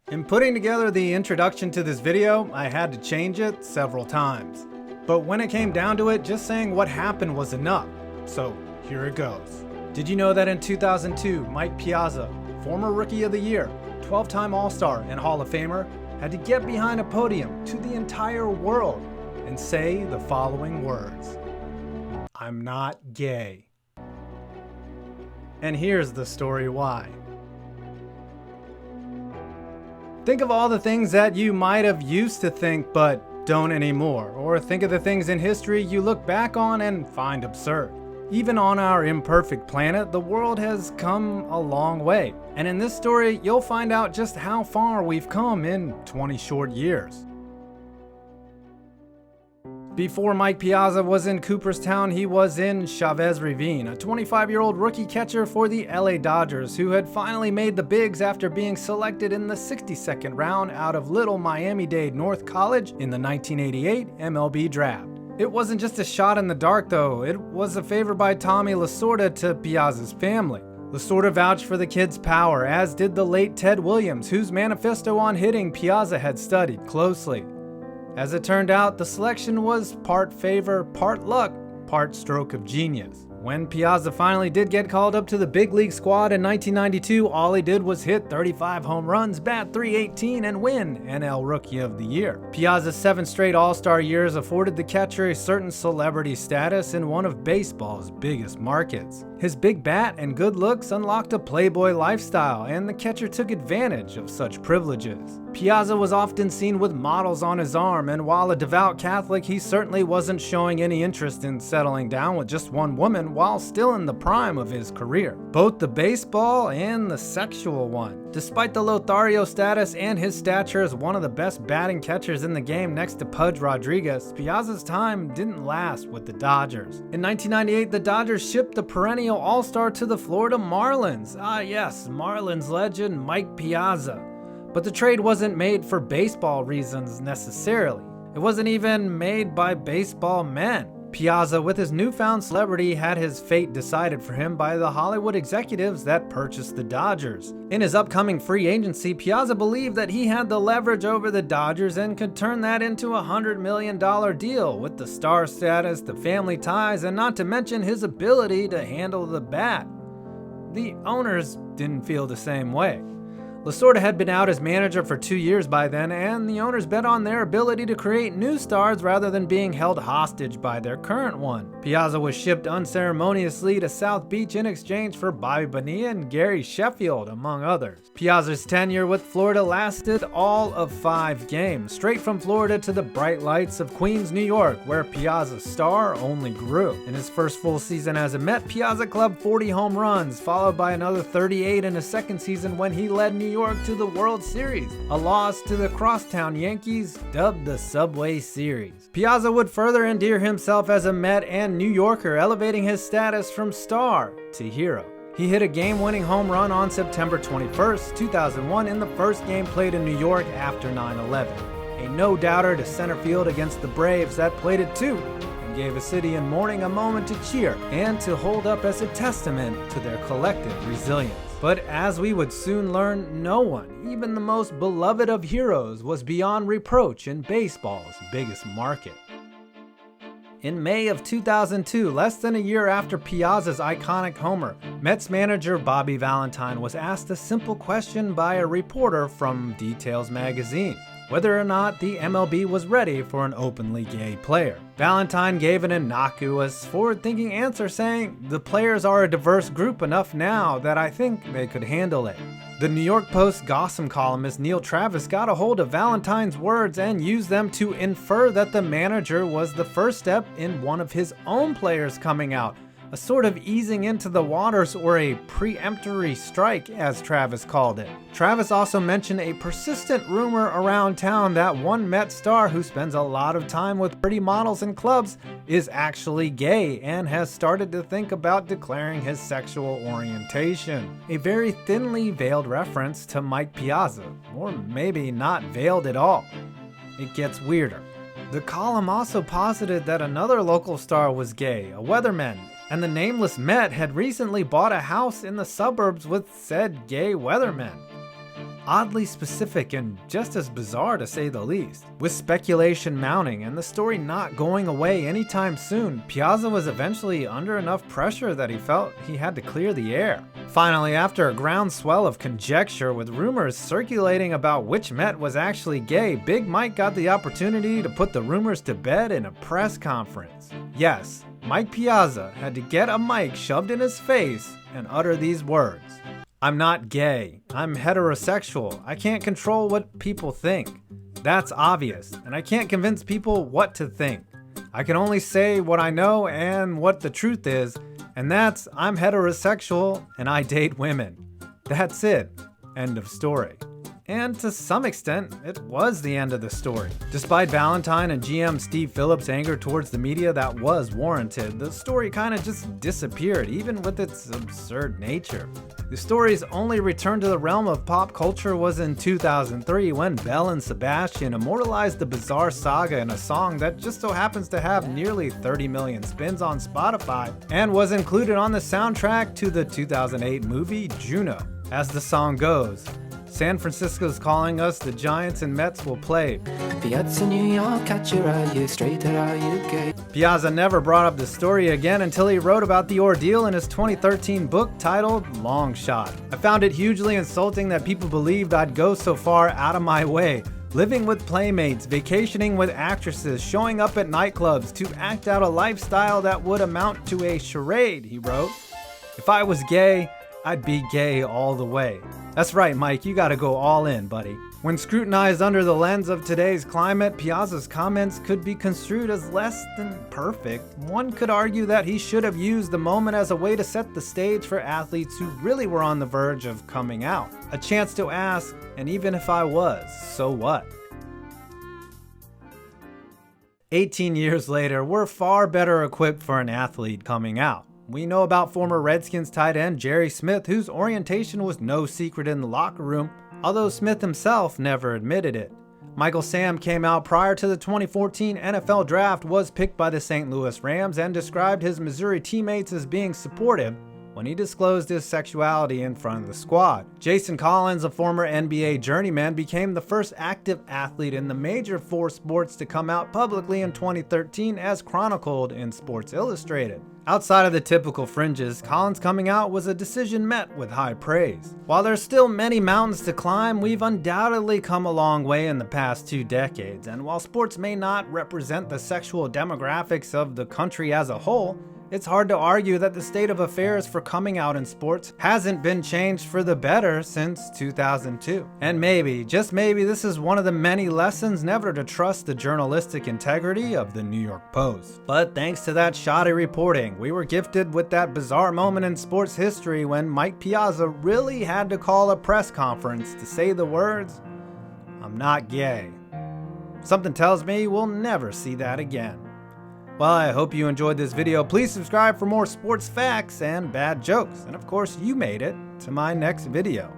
In putting together the introduction to this video, I had to change it several times. But when it came down to it, just saying what happened was enough. So here it goes. Did you know that in 2002, Mike Piazza, former Rookie of the Year, 12-time All-Star and Hall of Famer, had to get behind a podium to the entire world and say the following words: "I'm not gay." And here's the story why. Think of all the things that you might have used to think but don't anymore, or think of the things in history you look back on and find absurd. Even on our imperfect planet, the world has come a long way. And in this story, you'll find out just how far we've come in 20 short years. Before Mike Piazza was in Cooperstown, he was in Chavez Ravine, a 25-year-old rookie catcher for the LA Dodgers who had finally made the bigs after being selected in the 62nd round out of Little Miami-Dade North College in the 1988 MLB draft. It wasn't just a shot in the dark though, it was a favor by Tommy Lasorda to Piazza's family. Lasorda vouched for the kid's power, as did the late Ted Williams, whose manifesto on hitting Piazza had studied closely. As it turned out, the selection was part favor, part luck, part stroke of genius. When Piazza finally did get called up to the big league squad in 1992, all he did was hit 35 home runs, bat .318, and win NL Rookie of the Year. Piazza's 7 straight All-Star years afforded the catcher a certain celebrity status in one of baseball's biggest markets. His big bat and good looks unlocked a playboy lifestyle, and the catcher took advantage of such privileges. Piazza was often seen with models on his arm, and while a devout Catholic, he certainly wasn't showing any interest in settling down with just one woman while still in the prime of his career, both the baseball and the sexual one. Despite the Lothario status and his stature as one of the best batting catchers in the game next to Pudge Rodriguez, Piazza's time didn't last with the Dodgers. In 1998, the Dodgers shipped the perennial All-Star to the Florida Marlins. Ah yes, Marlins legend Mike Piazza. But the trade wasn't made for baseball reasons necessarily. It wasn't even made by baseball men. Piazza, with his newfound celebrity, had his fate decided for him by the Hollywood executives that purchased the Dodgers. In his upcoming free agency, Piazza believed that he had the leverage over the Dodgers and could turn that into a $100 million deal with the star status, the family ties, and not to mention his ability to handle the bat. The owners didn't feel the same way. Lasorda had been out as manager for 2 years by then, and the owners bet on their ability to create new stars rather than being held hostage by their current one. Piazza was shipped unceremoniously to South Beach in exchange for Bobby Bonilla and Gary Sheffield, among others. Piazza's tenure with Florida lasted all of 5 games, straight from Florida to the bright lights of Queens, New York, where Piazza's star only grew. In his first full season as a Met, Piazza clubbed 40 home runs, followed by another 38 in his second season when he led New York to the World Series, a loss to the crosstown Yankees dubbed the Subway Series. Piazza would further endear himself as a Met and New Yorker, elevating his status from star to hero. He hit a game-winning home run on September 21st, 2001 in the first game played in New York after 9/11. A no-doubter to center field against the Braves that played it too, and gave a city in mourning a moment to cheer and to hold up as a testament to their collective resilience. But as we would soon learn, no one, even the most beloved of heroes, was beyond reproach in baseball's biggest market. In May of 2002, less than a year after Piazza's iconic homer, Mets manager Bobby Valentine was asked a simple question by a reporter from Details magazine: whether or not the MLB was ready for an openly gay player. Valentine gave an innocuous, forward-thinking answer saying, "The players are a diverse group enough now that I think they could handle it." The New York Post Gossam columnist Neil Travis got a hold of Valentine's words and used them to infer that the manager was the first step in one of his own players coming out, a sort of easing into the waters, or a preemptory strike, as Travis called it. Travis also mentioned a persistent rumor around town that one Met star who spends a lot of time with pretty models and clubs is actually gay and has started to think about declaring his sexual orientation. A very thinly veiled reference to Mike Piazza, or maybe not veiled at all. It gets weirder. The column also posited that another local star was gay, a weatherman, and the nameless Met had recently bought a house in the suburbs with said gay weathermen. Oddly specific and just as bizarre to say the least. With speculation mounting and the story not going away anytime soon, Piazza was eventually under enough pressure that he felt he had to clear the air. Finally, after a groundswell of conjecture with rumors circulating about which Met was actually gay, Big Mike got the opportunity to put the rumors to bed in a press conference. Yes, Mike Piazza had to get a mic shoved in his face and utter these words. "I'm not gay. I'm heterosexual. I can't control what people think. That's obvious, and I can't convince people what to think. I can only say what I know and what the truth is, and that's I'm heterosexual and I date women. That's it. End of story." And to some extent, it was the end of the story. Despite Valentine and GM Steve Phillips' anger towards the media that was warranted, the story kind of just disappeared, even with its absurd nature. The story's only return to the realm of pop culture was in 2003 when Belle and Sebastian immortalized the bizarre saga in a song that just so happens to have nearly 30 million spins on Spotify and was included on the soundtrack to the 2008 movie Juno. As the song goes, "San Francisco's calling us, the Giants and Mets will play. Piazza, New York, catcher, are you straight or are you gay?" Piazza never brought up the story again until he wrote about the ordeal in his 2013 book titled Long Shot. "I found it hugely insulting that people believed I'd go so far out of my way, living with playmates, vacationing with actresses, showing up at nightclubs to act out a lifestyle that would amount to a charade," he wrote. "If I was gay, I'd be gay all the way." That's right, Mike, you gotta go all in, buddy. When scrutinized under the lens of today's climate, Piazza's comments could be construed as less than perfect. One could argue that he should have used the moment as a way to set the stage for athletes who really were on the verge of coming out. A chance to ask, and even if I was, so what? 18 years later, we're far better equipped for an athlete coming out. We know about former Redskins tight end Jerry Smith, whose orientation was no secret in the locker room, although Smith himself never admitted it. Michael Sam came out prior to the 2014 NFL Draft, was picked by the St. Louis Rams, and described his Missouri teammates as being supportive when he disclosed his sexuality in front of the squad. Jason Collins, a former NBA journeyman, became the first active athlete in the major four sports to come out publicly in 2013, as chronicled in Sports Illustrated. Outside of the typical fringes, Collins' coming out was a decision met with high praise. While there's still many mountains to climb, we've undoubtedly come a long way in the past 2 decades, and while sports may not represent the sexual demographics of the country as a whole, it's hard to argue that the state of affairs for coming out in sports hasn't been changed for the better since 2002. And maybe, just maybe, this is one of the many lessons never to trust the journalistic integrity of the New York Post. But thanks to that shoddy reporting, we were gifted with that bizarre moment in sports history when Mike Piazza really had to call a press conference to say the words, "I'm not gay." Something tells me we'll never see that again. Well, I hope you enjoyed this video. Please subscribe for more sports facts and bad jokes. And of course, you made it to my next video.